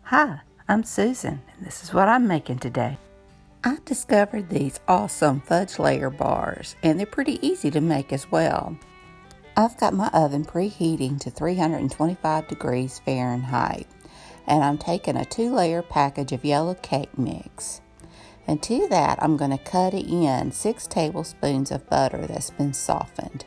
Hi, I'm Susan, and this is what I'm making today. I discovered these awesome fudge layer bars, and they're pretty easy to make as well. I've got my oven preheating to 325 degrees Fahrenheit, and I'm taking a 2-layer package of yellow cake mix. And to that, I'm going to cut in 6 tablespoons of butter that's been softened.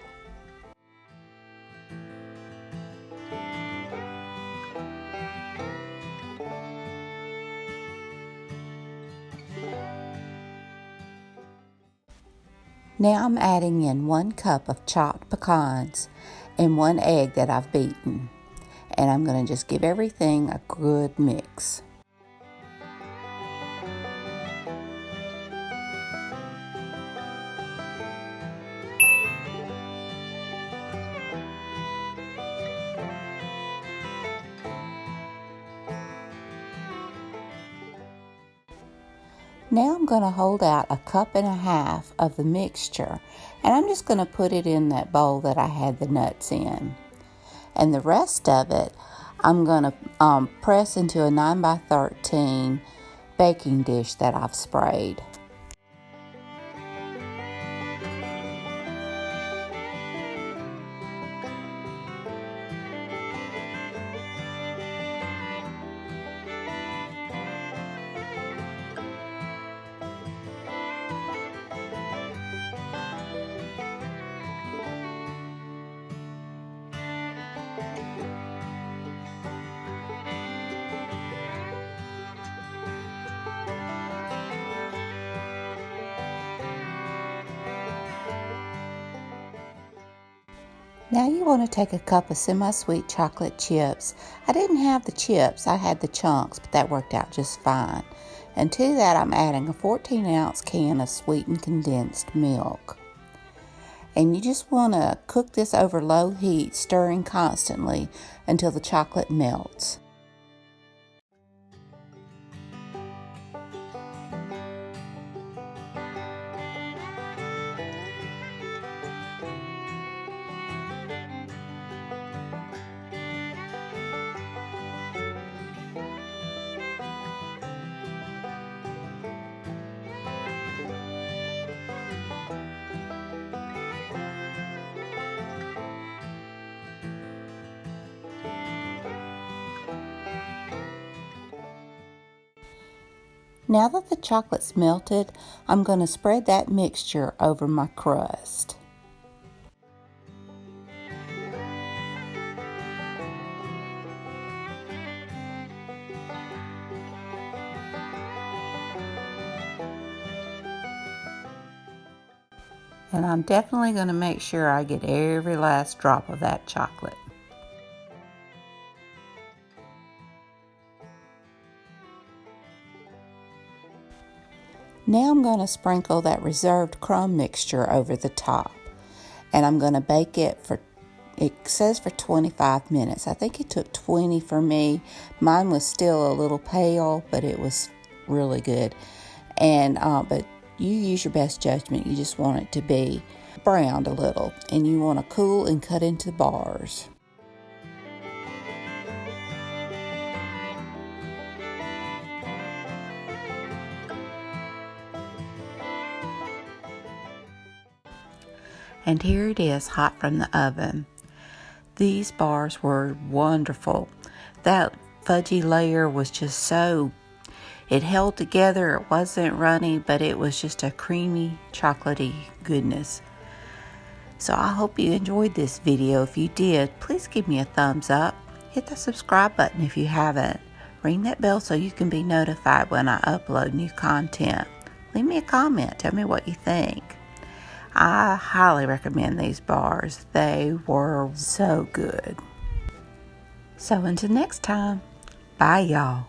Now I'm adding in 1 cup of chopped pecans and 1 egg that I've beaten. And I'm going to just give everything a good mix. Now I'm going to hold out 1.5 cups of the mixture, and I'm just going to put it in that bowl that I had the nuts in. And the rest of it, I'm going to press into a 9x13 baking dish that I've sprayed. Now you want to take a cup of semisweet chocolate chips. I didn't have the chips, I had the chunks, but that worked out just fine. And to that I'm adding a 14-ounce can of sweetened condensed milk. And you just want to cook this over low heat, stirring constantly until the chocolate melts. Now that the chocolate's melted, I'm going to spread that mixture over my crust. And I'm definitely going to make sure I get every last drop of that chocolate. Now I'm going to sprinkle that reserved crumb mixture over the top. And I'm going to bake it for, it says for 25 minutes. I think it took 20 for me. Mine was still a little pale, but it was really good. And but you use your best judgment. You just want it to be browned a little. And you want to cool and cut into bars. And here it is, hot from the oven. These bars were wonderful. That fudgy layer was just so, it held together. It wasn't runny, but it was just a creamy, chocolatey goodness. So I hope you enjoyed this video. If you did, please give me a thumbs up. Hit the subscribe button if you haven't. Ring that bell so you can be notified when I upload new content. Leave me a comment. Tell me what you think. I highly recommend these bars. They were so good. So until next time, bye y'all.